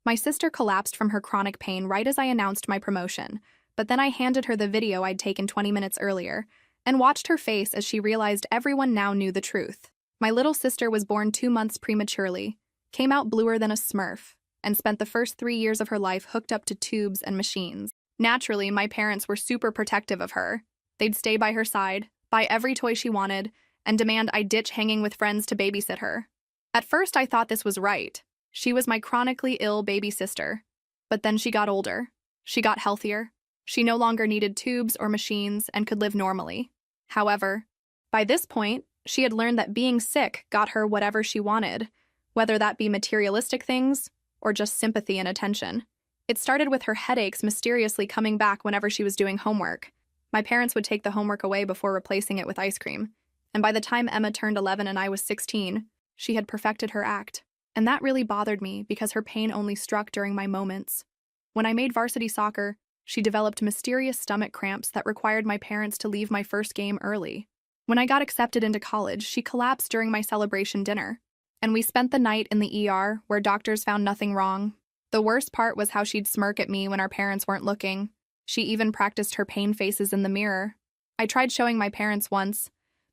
My sister collapsed from her chronic pain right as I announced my promotion, but then I handed her the video I'd taken 20 minutes earlier and watched her face as she realized everyone now knew the truth. My little sister was born 2 months prematurely, came out bluer than a Smurf, and spent the first 3 years of her life hooked up to tubes and machines. Naturally, my parents were super protective of her. They'd stay by her side, buy every toy she wanted, and demand I ditch hanging with friends to babysit her. At first, I thought this was right. She was my chronically ill baby sister. But then she got older. She got healthier. She no longer needed tubes or machines and could live normally. However, by this point, she had learned that being sick got her whatever she wanted, whether that be materialistic things or just sympathy and attention. It started with her headaches mysteriously coming back whenever she was doing homework. My parents would take the homework away before replacing it with ice cream. And by the time Emma turned 11 and I was 16, she had perfected her act. And that really bothered me because her pain only struck during my moments. When I made varsity soccer, she developed mysterious stomach cramps that required my parents to leave my first game early. When I got accepted into college, she collapsed during my celebration dinner. And we spent the night in the ER where doctors found nothing wrong. The worst part was how she'd smirk at me when our parents weren't looking. She even practiced her pain faces in the mirror. I tried showing my parents once,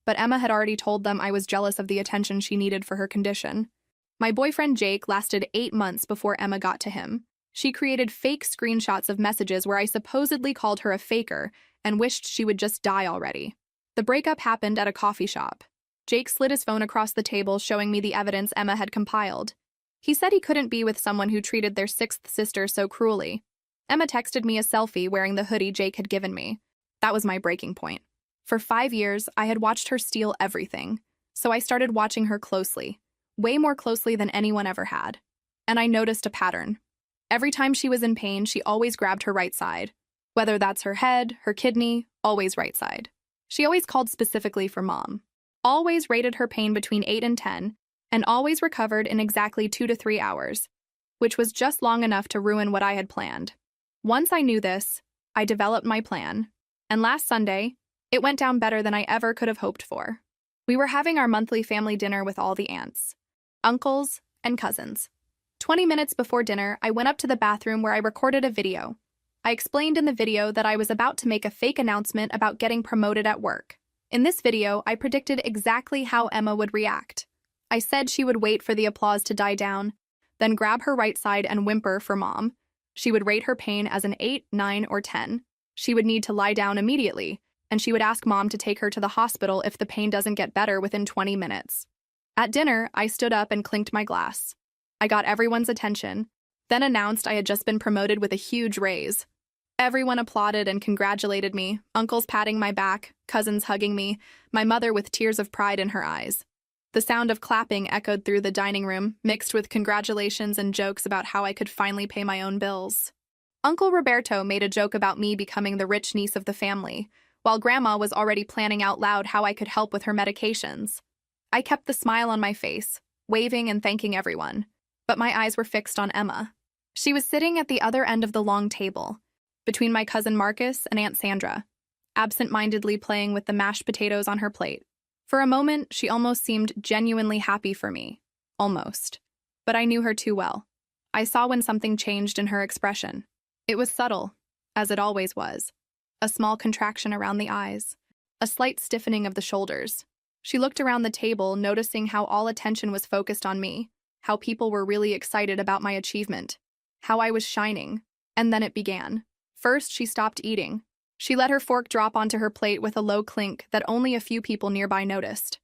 but Emma had already told them I was jealous of the attention she needed for her condition. My boyfriend Jake lasted 8 months before Emma got to him. She created fake screenshots of messages where I supposedly called her a faker and wished she would just die already. The breakup happened at a coffee shop. Jake slid his phone across the table, showing me the evidence Emma had compiled. He said he couldn't be with someone who treated their 6th sister so cruelly. Emma texted me a selfie wearing the hoodie Jake had given me. That was my breaking point. For 5 years, I had watched her steal everything, so I started watching her closely, way more closely than anyone ever had. And I noticed a pattern. Every time she was in pain, she always grabbed her right side. Whether that's her head, her kidney, always right side. She always called specifically for Mom. Always rated her pain between 8 and 10, and always recovered in exactly 2 to 3 hours, which was just long enough to ruin what I had planned. Once I knew this, I developed my plan, and last Sunday, it went down better than I ever could have hoped for. We were having our monthly family dinner with all the aunts, uncles, and cousins. 20 minutes before dinner, I went up to the bathroom where I recorded a video. I explained in the video that I was about to make a fake announcement about getting promoted at work. In this video, I predicted exactly how Emma would react. I said she would wait for the applause to die down, then grab her right side and whimper for Mom. She would rate her pain as an 8, 9, or 10. She would need to lie down immediately, and she would ask Mom to take her to the hospital if the pain doesn't get better within 20 minutes. At dinner, I stood up and clinked my glass. I got everyone's attention, then announced I had just been promoted with a huge raise. Everyone applauded and congratulated me, uncles patting my back, cousins hugging me, my mother with tears of pride in her eyes. The sound of clapping echoed through the dining room, mixed with congratulations and jokes about how I could finally pay my own bills. Uncle Roberto made a joke about me becoming the rich niece of the family, while Grandma was already planning out loud how I could help with her medications. I kept the smile on my face, waving and thanking everyone, but my eyes were fixed on Emma. She was sitting at the other end of the long table, between my cousin Marcus and Aunt Sandra, absent-mindedly playing with the mashed potatoes on her plate. For a moment, she almost seemed genuinely happy for me. Almost. But I knew her too well. I saw when something changed in her expression. It was subtle, as it always was. A small contraction around the eyes. A slight stiffening of the shoulders. She looked around the table, noticing how all attention was focused on me, how people were really excited about my achievement, how I was shining. And then it began. First, she stopped eating. She let her fork drop onto her plate with a low clink that only a few people nearby noticed.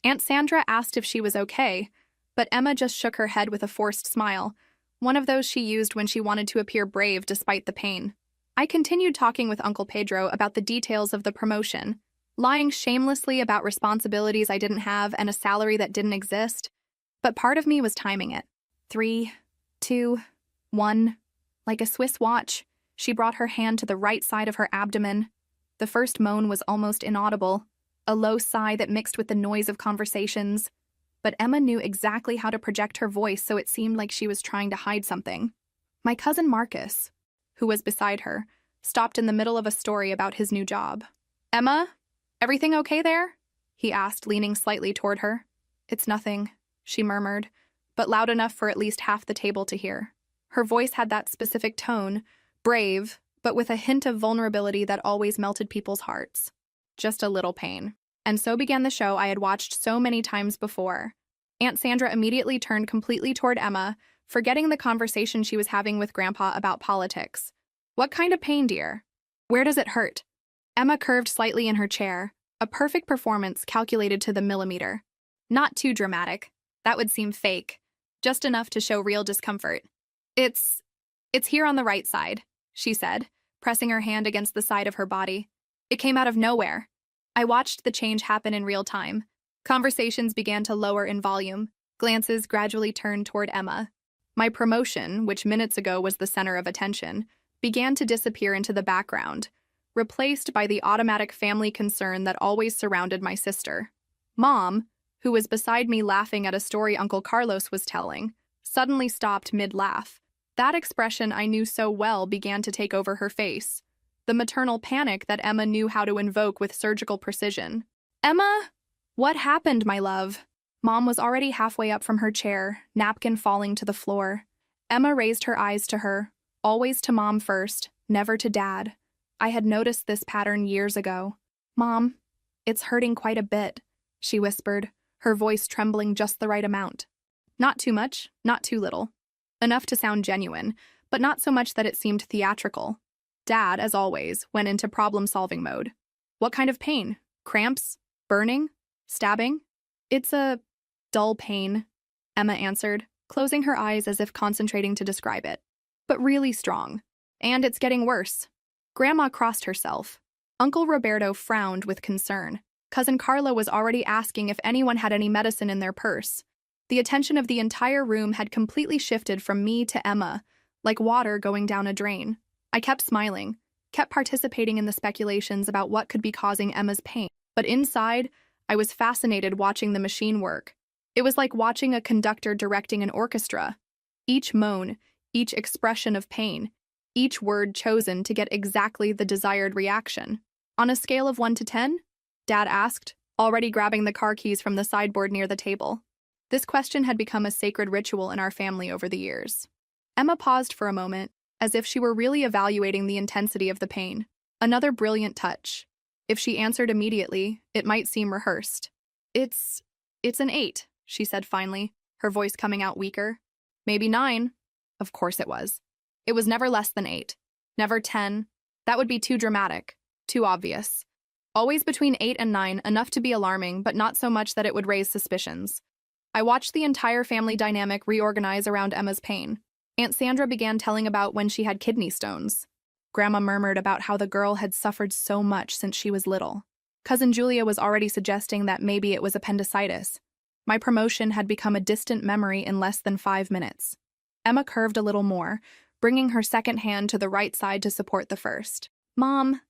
Aunt Sandra asked if she was okay, but Emma just shook her head with a forced smile, one of those she used when she wanted to appear brave despite the pain. I continued talking with Uncle Pedro about the details of the promotion, lying shamelessly about responsibilities I didn't have and a salary that didn't exist, but part of me was timing it. 3, 2, 1, like a Swiss watch. She brought her hand to the right side of her abdomen. The first moan was almost inaudible, a low sigh that mixed with the noise of conversations. But Emma knew exactly how to project her voice so it seemed like she was trying to hide something. My cousin Marcus, who was beside her, stopped in the middle of a story about his new job. "Emma, everything okay there?" he asked, leaning slightly toward her. "It's nothing," she murmured, but loud enough for at least half the table to hear. Her voice had that specific tone, brave, but with a hint of vulnerability that always melted people's hearts. Just a little pain. And so began the show I had watched so many times before. Aunt Sandra immediately turned completely toward Emma, forgetting the conversation she was having with Grandpa about politics. "What kind of pain, dear? Where does it hurt?" Emma curved slightly in her chair, a perfect performance calculated to the millimeter. Not too dramatic. That would seem fake. Just enough to show real discomfort. It's here on the right side," she said, pressing her hand against the side of her body. It came out of nowhere. I watched the change happen in real time. Conversations began to lower in volume. Glances gradually turned toward Emma. My promotion, which minutes ago was the center of attention, began to disappear into the background, replaced by the automatic family concern that always surrounded my sister. Mom, who was beside me laughing at a story Uncle Carlos was telling, suddenly stopped mid-laugh. That expression I knew so well began to take over her face. The maternal panic that Emma knew how to invoke with surgical precision. "Emma? What happened, my love?" Mom was already halfway up from her chair, napkin falling to the floor. Emma raised her eyes to her, always to Mom first, never to Dad. I had noticed this pattern years ago. "Mom, it's hurting quite a bit," she whispered, her voice trembling just the right amount. Not too much, not too little. Enough to sound genuine, but not so much that it seemed theatrical. Dad, as always, went into problem-solving mode. "What kind of pain? Cramps? Burning? Stabbing?" "It's a dull pain," Emma answered, closing her eyes as if concentrating to describe it. "But really strong. And it's getting worse." Grandma crossed herself. Uncle Roberto frowned with concern. Cousin Carla was already asking if anyone had any medicine in their purse. The attention of the entire room had completely shifted from me to Emma, like water going down a drain. I kept smiling, kept participating in the speculations about what could be causing Emma's pain. But inside, I was fascinated watching the machine work. It was like watching a conductor directing an orchestra. Each moan, each expression of pain, each word chosen to get exactly the desired reaction. "On a scale of 1 to 10? Dad asked, already grabbing the car keys from the sideboard near the table. This question had become a sacred ritual in our family over the years. Emma paused for a moment, as if she were really evaluating the intensity of the pain. Another brilliant touch. If she answered immediately, it might seem rehearsed. It's an 8, she said finally, her voice coming out weaker. "Maybe 9. Of course it was. It was never less than 8. Never 10. That would be too dramatic, too obvious. Always between 8 and 9, enough to be alarming, but not so much that it would raise suspicions. I watched the entire family dynamic reorganize around Emma's pain. Aunt Sandra began telling about when she had kidney stones. Grandma murmured about how the girl had suffered so much since she was little. Cousin Julia was already suggesting that maybe it was appendicitis. My promotion had become a distant memory in less than 5 minutes. Emma curved a little more, bringing her second hand to the right side to support the first. "Mom,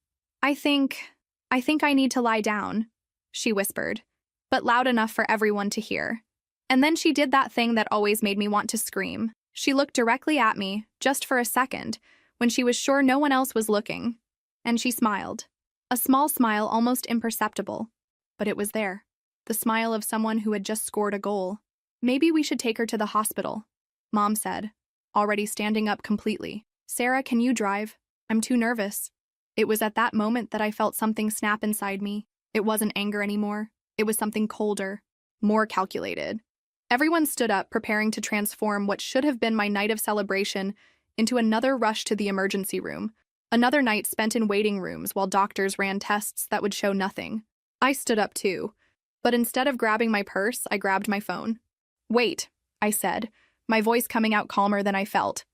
I think I need to lie down," she whispered, but loud enough for everyone to hear. And then she did that thing that always made me want to scream. She looked directly at me, just for a second, when she was sure no one else was looking. And she smiled. A small smile, almost imperceptible. But it was there. The smile of someone who had just scored a goal. "Maybe we should take her to the hospital," Mom said, already standing up completely. "Sarah, can you drive? I'm too nervous." It was at that moment that I felt something snap inside me. It wasn't anger anymore. It was something colder, more calculated. Everyone stood up, preparing to transform what should have been my night of celebration into another rush to the emergency room, another night spent in waiting rooms while doctors ran tests that would show nothing. I stood up too, but instead of grabbing my purse, I grabbed my phone. "Wait," I said, my voice coming out calmer than I felt.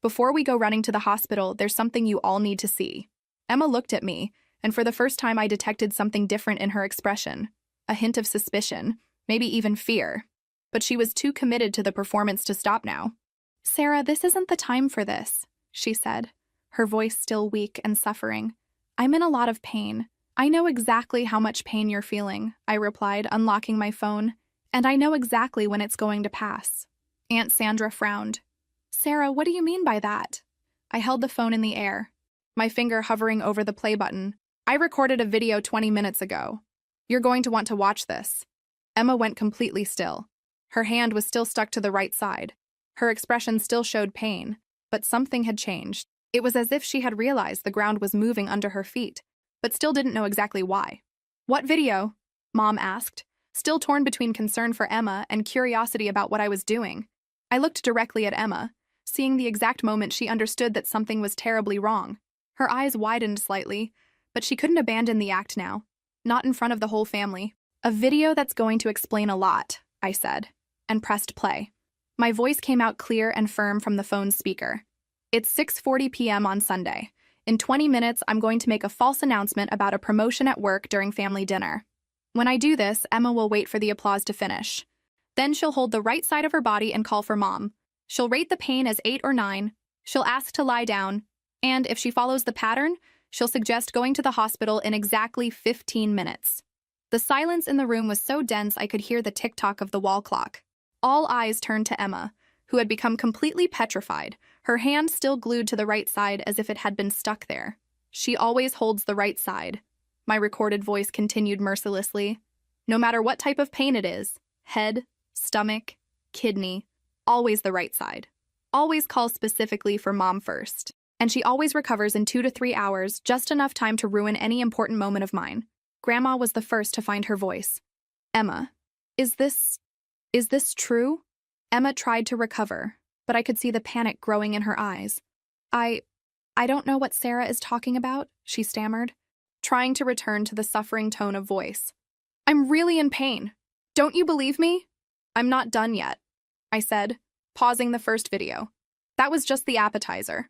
"Before we go running to the hospital, there's something you all need to see." Emma looked at me, and for the first time I detected something different in her expression, a hint of suspicion, maybe even fear. But she was too committed to the performance to stop now. "Sarah, this isn't the time for this," she said, her voice still weak and suffering. "I'm in a lot of pain. I know exactly how much pain you're feeling," I replied, unlocking my phone, "and I know exactly when it's going to pass." Aunt Sandra frowned. "Sarah, what do you mean by that?" I held the phone in the air, my finger hovering over the play button. "I recorded a video 20 minutes ago. You're going to want to watch this." Emma went completely still. Her hand was still stuck to the right side. Her expression still showed pain, but something had changed. It was as if she had realized the ground was moving under her feet, but still didn't know exactly why. "What video?" Mom asked, still torn between concern for Emma and curiosity about what I was doing. I looked directly at Emma, seeing the exact moment she understood that something was terribly wrong. Her eyes widened slightly, but she couldn't abandon the act now. Not in front of the whole family. "A video that's going to explain a lot," I said, and pressed play. My voice came out clear and firm from the phone's speaker. "It's 6:40 p.m. on Sunday. In 20 minutes, I'm going to make a false announcement about a promotion at work during family dinner. When I do this, Emma will wait for the applause to finish. Then she'll hold the right side of her body and call for Mom. She'll rate the pain as 8 or 9. She'll ask to lie down. And if she follows the pattern, she'll suggest going to the hospital in exactly 15 minutes. The silence in the room was so dense I could hear the tick-tock of the wall clock. All eyes turned to Emma, who had become completely petrified, her hand still glued to the right side as if it had been stuck there. "She always holds the right side," my recorded voice continued mercilessly. "No matter what type of pain it is, head, stomach, kidney, always the right side. Always calls specifically for Mom first. And she always recovers in 2 to 3 hours, just enough time to ruin any important moment of mine." Grandma was the first to find her voice. "Emma, is this true?" Emma tried to recover, but I could see the panic growing in her eyes. I don't know what Sarah is talking about," she stammered, trying to return to the suffering tone of voice. "I'm really in pain. Don't you believe me?" "I'm not done yet," I said, pausing the first video. That was just the appetizer.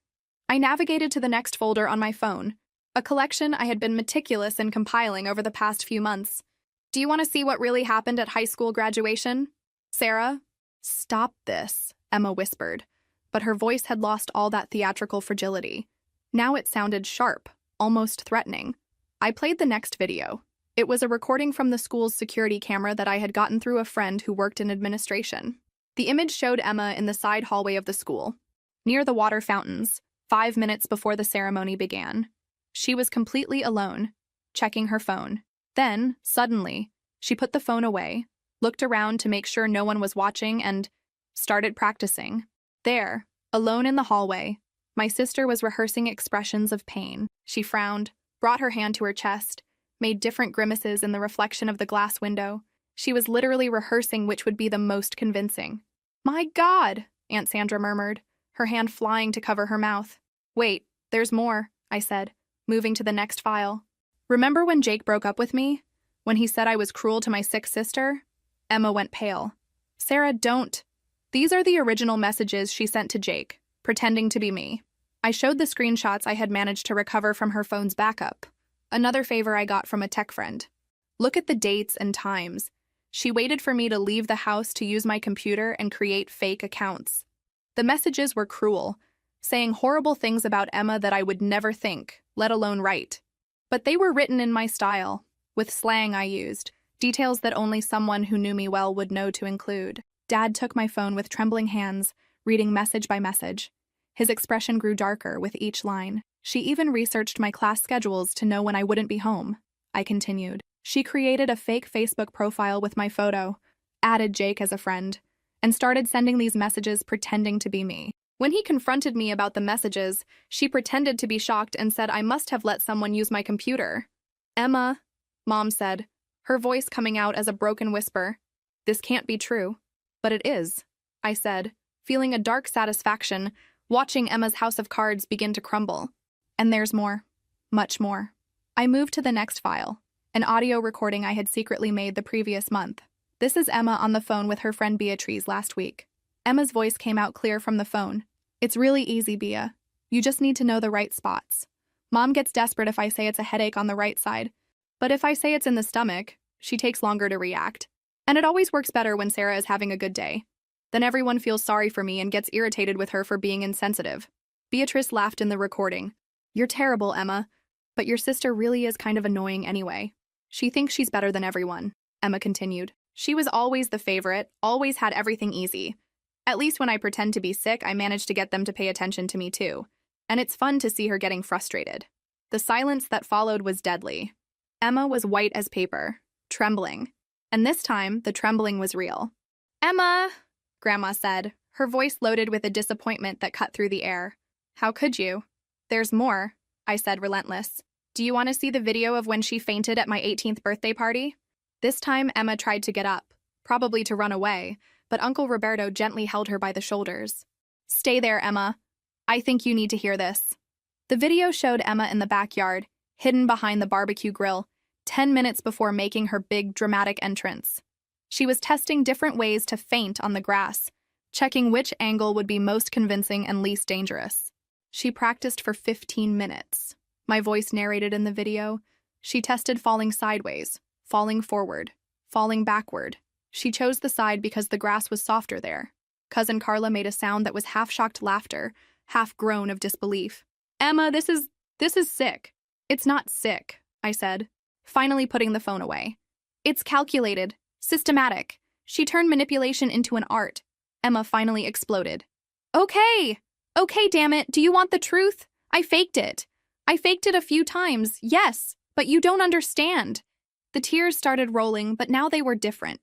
I navigated to the next folder on my phone, a collection I had been meticulous in compiling over the past few months. "Do you want to see what really happened at high school graduation? Sarah?" "Stop this," Emma whispered, but her voice had lost all that theatrical fragility. Now it sounded sharp, almost threatening. I played the next video. It was a recording from the school's security camera that I had gotten through a friend who worked in administration. The image showed Emma in the side hallway of the school, near the water fountains, 5 minutes before the ceremony began. She was completely alone, checking her phone. Then, suddenly, she put the phone away, looked around to make sure no one was watching, and started practicing. There, alone in the hallway, my sister was rehearsing expressions of pain. She frowned, brought her hand to her chest, made different grimaces in the reflection of the glass window. She was literally rehearsing which would be the most convincing. "My God," Aunt Sandra murmured, her hand flying to cover her mouth. "Wait, there's more," I said, moving to the next file. "Remember when Jake broke up with me? When he said I was cruel to my sick sister?" Emma went pale. "Sarah, don't." These are the original messages she sent to Jake, pretending to be me. I showed the screenshots I had managed to recover from her phone's backup. Another favor I got from a tech friend. Look at the dates and times. She waited for me to leave the house to use my computer and create fake accounts. The messages were cruel, saying horrible things about Emma that I would never think, let alone write. But they were written in my style, with slang I used, details that only someone who knew me well would know to include. Dad took my phone with trembling hands, reading message by message. His expression grew darker with each line. "She even researched my class schedules to know when I wouldn't be home," I continued. "She created a fake Facebook profile with my photo, added Jake as a friend, and started sending these messages pretending to be me. When he confronted me about the messages, she pretended to be shocked and said I must have let someone use my computer." "Emma," Mom said, her voice coming out as a broken whisper. "This can't be true." "But it is," I said, feeling a dark satisfaction, watching Emma's house of cards begin to crumble. "And there's more. Much more." I moved to the next file, an audio recording I had secretly made the previous month. This is Emma on the phone with her friend Beatrice last week. Emma's voice came out clear from the phone. "It's really easy, Bea. You just need to know the right spots. Mom gets desperate if I say it's a headache on the right side. But if I say it's in the stomach, she takes longer to react. And it always works better when Sarah is having a good day. Then everyone feels sorry for me and gets irritated with her for being insensitive." Beatrice laughed in the recording. "You're terrible, Emma. But your sister really is kind of annoying anyway. She thinks she's better than everyone," Emma continued. "She was always the favorite, always had everything easy. At least when I pretend to be sick, I manage to get them to pay attention to me too. And it's fun to see her getting frustrated." The silence that followed was deadly. Emma was white as paper, trembling. And this time, the trembling was real. "Emma," Grandma said, Her voice loaded with a disappointment that cut through the air. How could you? There's more, I said, relentless. Do you want to see the video of when she fainted at my 18th birthday party? This time, Emma tried to get up, probably to run away, but Uncle Roberto gently held her by the shoulders. Stay there, Emma. I think you need to hear this. The video showed Emma in the backyard, hidden behind the barbecue grill, 10 minutes before making her big, dramatic entrance. She was testing different ways to faint on the grass, checking which angle would be most convincing and least dangerous. She practiced for 15 minutes. My voice narrated in the video. She tested falling sideways, falling forward, falling backward. She chose the side because the grass was softer there. Cousin Carla made a sound that was half shocked laughter, half groan of disbelief. Emma, this is sick. It's not sick, I said, finally putting the phone away. It's calculated, systematic. She turned manipulation into an art. Emma finally exploded. Okay, damn it, do you want the truth? I faked it. I faked it a few times, yes, but you don't understand. The tears started rolling, but now they were different.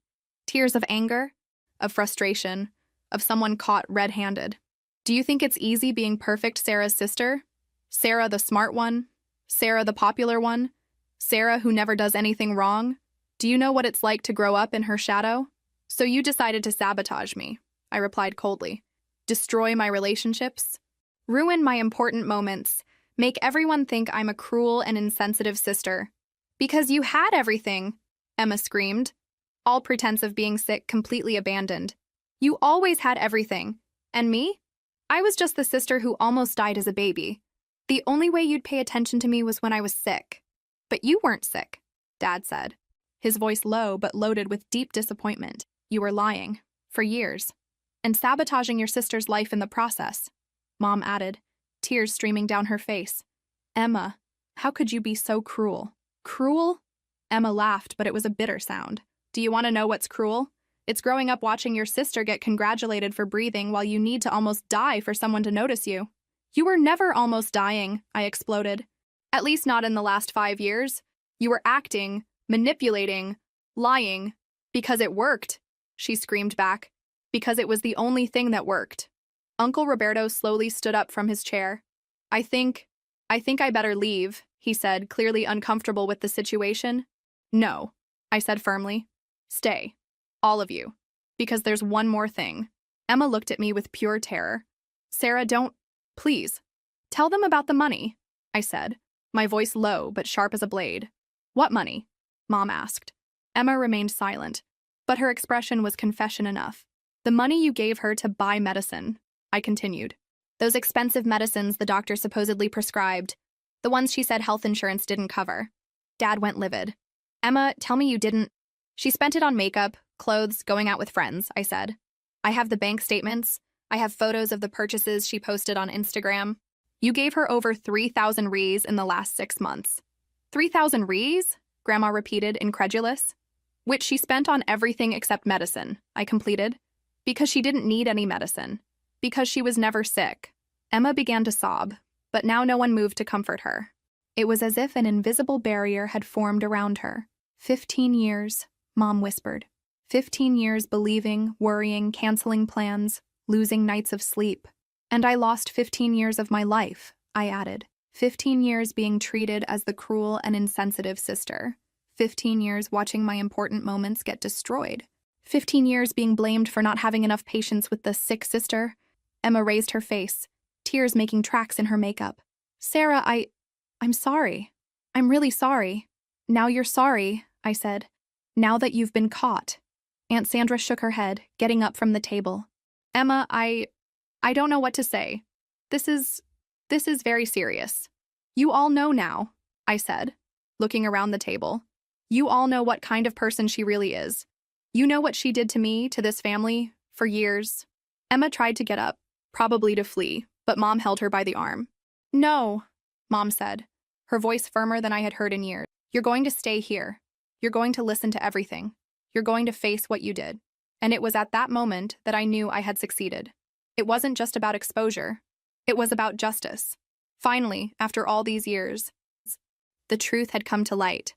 Tears of anger, of frustration, of someone caught red-handed. Do you think it's easy being perfect Sarah's sister? Sarah the smart one? Sarah the popular one? Sarah who never does anything wrong? Do you know what it's like to grow up in her shadow? So you decided to sabotage me, I replied coldly. Destroy my relationships? Ruin my important moments? Make everyone think I'm a cruel and insensitive sister? Because you had everything, Emma screamed, all pretense of being sick completely abandoned. You always had everything. And me? I was just the sister who almost died as a baby. The only way you'd pay attention to me was when I was sick. But you weren't sick, Dad said, his voice low but loaded with deep disappointment. You were lying, for years, and sabotaging your sister's life in the process, Mom added, tears streaming down her face. Emma, how could you be so cruel? Cruel? Emma laughed, but it was a bitter sound. Do you want to know what's cruel? It's growing up watching your sister get congratulated for breathing while you need to almost die for someone to notice you. You were never almost dying, I exploded. At least not in the last 5 years. You were acting, manipulating, lying. Because it worked, she screamed back. Because it was the only thing that worked. Uncle Roberto slowly stood up from his chair. I think I better leave, he said, clearly uncomfortable with the situation. No, I said firmly. Stay. All of you. Because there's one more thing. Emma looked at me with pure terror. Sarah, don't. Please. Tell them about the money, I said, my voice low but sharp as a blade. What money? Mom asked. Emma remained silent, but her expression was confession enough. The money you gave her to buy medicine, I continued. Those expensive medicines the doctor supposedly prescribed, the ones she said health insurance didn't cover. Dad went livid. Emma, tell me you didn't. She spent it on makeup, clothes, going out with friends, I said. I have the bank statements. I have photos of the purchases she posted on Instagram. You gave her over 3,000 rees in the last 6 months. 3,000 rees? Grandma repeated, incredulous. Which she spent on everything except medicine, I completed. Because she didn't need any medicine. Because she was never sick. Emma began to sob, but now no one moved to comfort her. It was as if an invisible barrier had formed around her. 15 years, Mom whispered. 15 years believing, worrying, canceling plans, losing nights of sleep. And I lost 15 years of my life, I added. 15 years being treated as the cruel and insensitive sister. 15 years watching my important moments get destroyed. 15 years being blamed for not having enough patience with the sick sister. Emma raised her face, tears making tracks in her makeup. Sarah, I'm sorry. I'm really sorry. Now you're sorry, I said. Now that you've been caught. Aunt Sandra shook her head, getting up from the table. Emma, I don't know what to say. This is very serious. You all know now, I said, looking around the table. You all know what kind of person she really is. You know what she did to me, to this family, for years. Emma tried to get up, probably to flee, but Mom held her by the arm. No, Mom said, her voice firmer than I had heard in years. You're going to stay here. You're going to listen to everything. You're going to face what you did. And it was at that moment that I knew I had succeeded. It wasn't just about exposure. It was about justice. Finally, after all these years, the truth had come to light.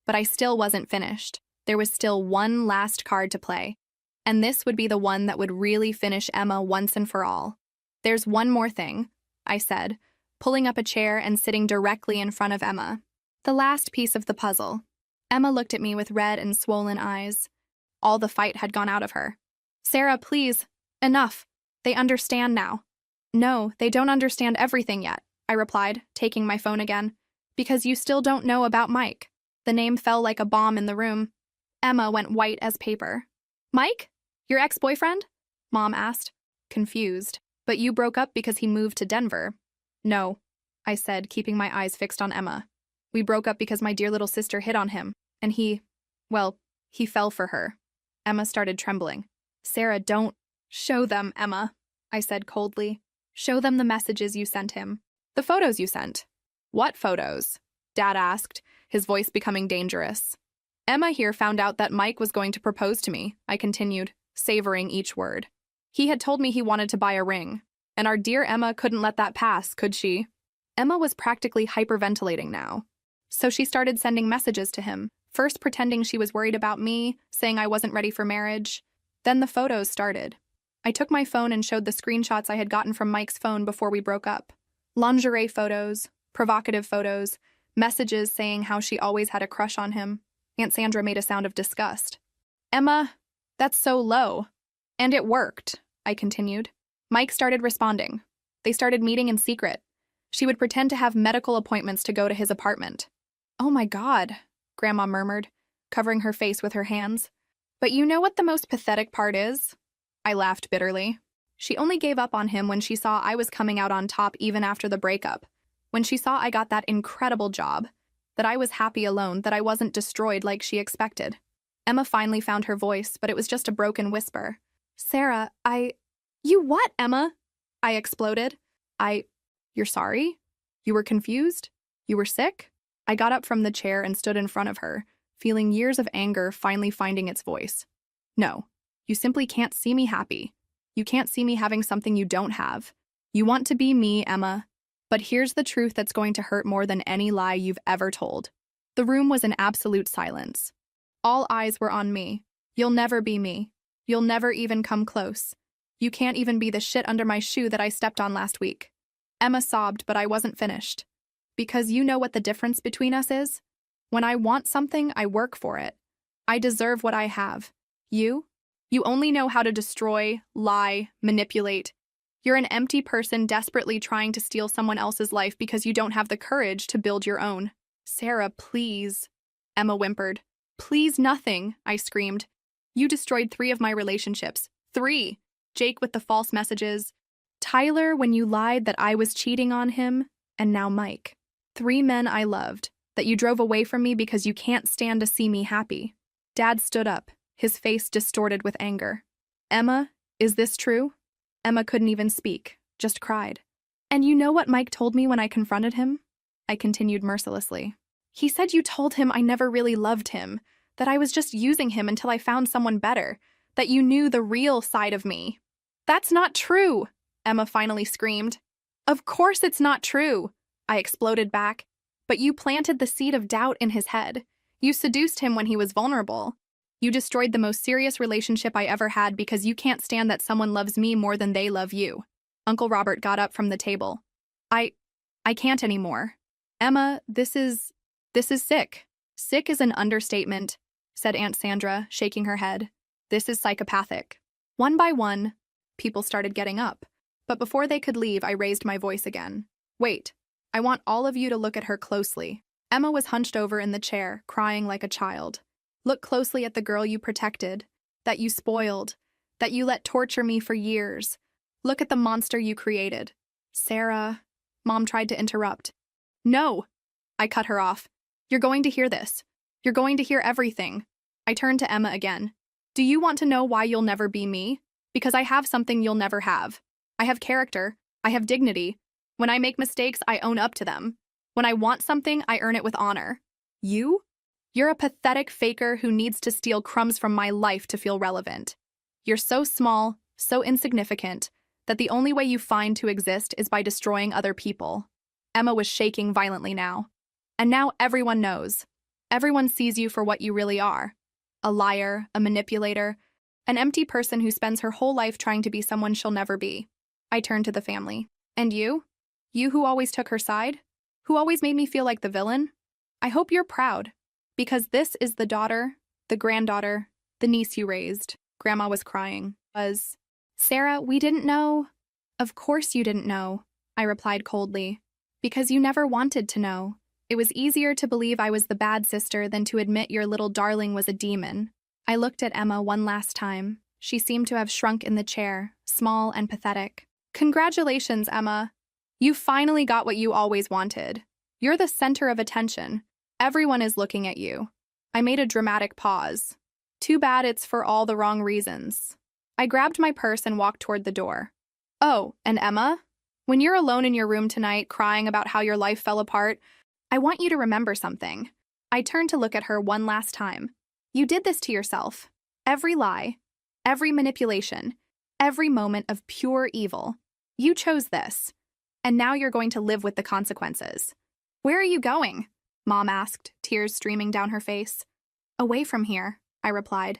But I still wasn't finished. There was still one last card to play. And this would be the one that would really finish Emma once and for all. "There's one more thing," I said, pulling up a chair and sitting directly in front of Emma. "The last piece of the puzzle." Emma looked at me with red and swollen eyes. All the fight had gone out of her. "Sarah, please. Enough. They understand now." "No, they don't understand everything yet," I replied, taking my phone again. "Because you still don't know about Mike." The name fell like a bomb in the room. Emma went white as paper. "Mike? Your ex-boyfriend?" Mom asked, confused. "But you broke up because he moved to Denver." "No," I said, keeping my eyes fixed on Emma. "We broke up because my dear little sister hit on him, and he fell for her." Emma started trembling. "Sarah, don't show them, Emma," I said coldly. "Show them the messages you sent him. The photos you sent." "What photos?" Dad asked, his voice becoming dangerous. "Emma here found out that Mike was going to propose to me," I continued, savoring each word. "He had told me he wanted to buy a ring, and our dear Emma couldn't let that pass, could she?" Emma was practically hyperventilating now. So she started sending messages to him, first pretending she was worried about me, saying I wasn't ready for marriage. Then the photos started. I took my phone and showed the screenshots I had gotten from Mike's phone before we broke up. Lingerie photos, provocative photos, messages saying how she always had a crush on him. Aunt Sandra made a sound of disgust. "Emma, that's so low." "And it worked," I continued. Mike started responding. They started meeting in secret. She would pretend to have medical appointments to go to his apartment. "Oh my God," Grandma murmured, covering her face with her hands. "But you know what the most pathetic part is?" I laughed bitterly. "She only gave up on him when she saw I was coming out on top even after the breakup. When she saw I got that incredible job, that I was happy alone, that I wasn't destroyed like she expected." Emma finally found her voice, but it was just a broken whisper. "Sarah, You what, Emma?" I exploded. You're sorry? You were confused? You were sick?" I got up from the chair and stood in front of her, feeling years of anger finally finding its voice. "No, you simply can't see me happy. You can't see me having something you don't have. You want to be me, Emma. But here's the truth that's going to hurt more than any lie you've ever told." The room was in absolute silence. All eyes were on me. "You'll never be me. You'll never even come close. You can't even be the shit under my shoe that I stepped on last week." Emma sobbed, but I wasn't finished. "Because you know what the difference between us is? When I want something, I work for it. I deserve what I have. You only know how to destroy, lie, manipulate. You're an empty person desperately trying to steal someone else's life because you don't have the courage to build your own." "Sarah, please," Emma whimpered. "Please nothing," I screamed. "You destroyed 3 of my relationships. 3. Jake with the false messages. Tyler when you lied that I was cheating on him. And now Mike. 3 men I loved, that you drove away from me because you can't stand to see me happy." Dad stood up, his face distorted with anger. "Emma, is this true?" Emma couldn't even speak, just cried. "And you know what Mike told me when I confronted him?" I continued mercilessly. "He said you told him I never really loved him, that I was just using him until I found someone better, that you knew the real side of me." "That's not true," Emma finally screamed. "Of course it's not true," I exploded back. "But you planted the seed of doubt in his head. You seduced him when he was vulnerable. You destroyed the most serious relationship I ever had because you can't stand that someone loves me more than they love you." Uncle Robert got up from the table. I can't anymore. "Emma, this is sick." "Sick is an understatement," said Aunt Sandra, shaking her head. "This is psychopathic." One by one, people started getting up. But before they could leave, I raised my voice again. "Wait, I want all of you to look at her closely." Emma was hunched over in the chair, crying like a child. "Look closely at the girl you protected, that you spoiled, that you let torture me for years. Look at the monster you created." "Sarah," Mom tried to interrupt. "No," I cut her off. "You're going to hear this. You're going to hear everything." I turned to Emma again. "Do you want to know why you'll never be me? Because I have something you'll never have. I have character. I have dignity. When I make mistakes, I own up to them. When I want something, I earn it with honor. You're a pathetic faker who needs to steal crumbs from my life to feel relevant. You're so small, so insignificant, that the only way you find to exist is by destroying other people." Emma was shaking violently now. "And now everyone knows. Everyone sees you for what you really are. A liar, a manipulator, An empty person who spends her whole life trying to be someone she'll never be. I turned to the family. And you? You who always took her side? Who always made me feel like the villain? I hope you're proud. Because this is the daughter, the granddaughter, the niece you raised. Grandma was crying. Sarah, we didn't know. Of course you didn't know, I replied coldly. Because you never wanted to know. It was easier to believe I was the bad sister than to admit your little darling was a demon. I looked at Emma one last time. She seemed to have shrunk in the chair, small and pathetic. Congratulations, Emma. You finally got what you always wanted. You're the center of attention. Everyone is looking at you. I made a dramatic pause. Too bad it's for all the wrong reasons. I grabbed my purse and walked toward the door. Oh, and Emma? When you're alone in your room tonight crying about how your life fell apart, I want you to remember something. I turned to look at her one last time. You did this to yourself. Every lie, every manipulation, every moment of pure evil. You chose this. And now you're going to live with the consequences. Where are you going? Mom asked, tears streaming down her face. Away from here, I replied.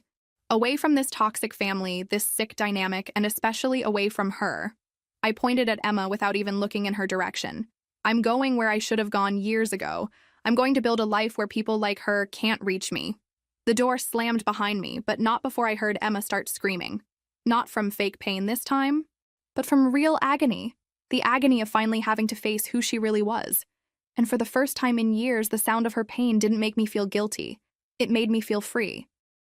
Away from this toxic family, this sick dynamic, and especially away from her. I pointed at Emma without even looking in her direction. I'm going where I should have gone years ago. I'm going to build a life where people like her can't reach me. The door slammed behind me, but not before I heard Emma start screaming. Not from fake pain this time, but from real agony. The agony of finally having to face who she really was. And for the first time in years, the sound of her pain didn't make me feel guilty. It made me feel free.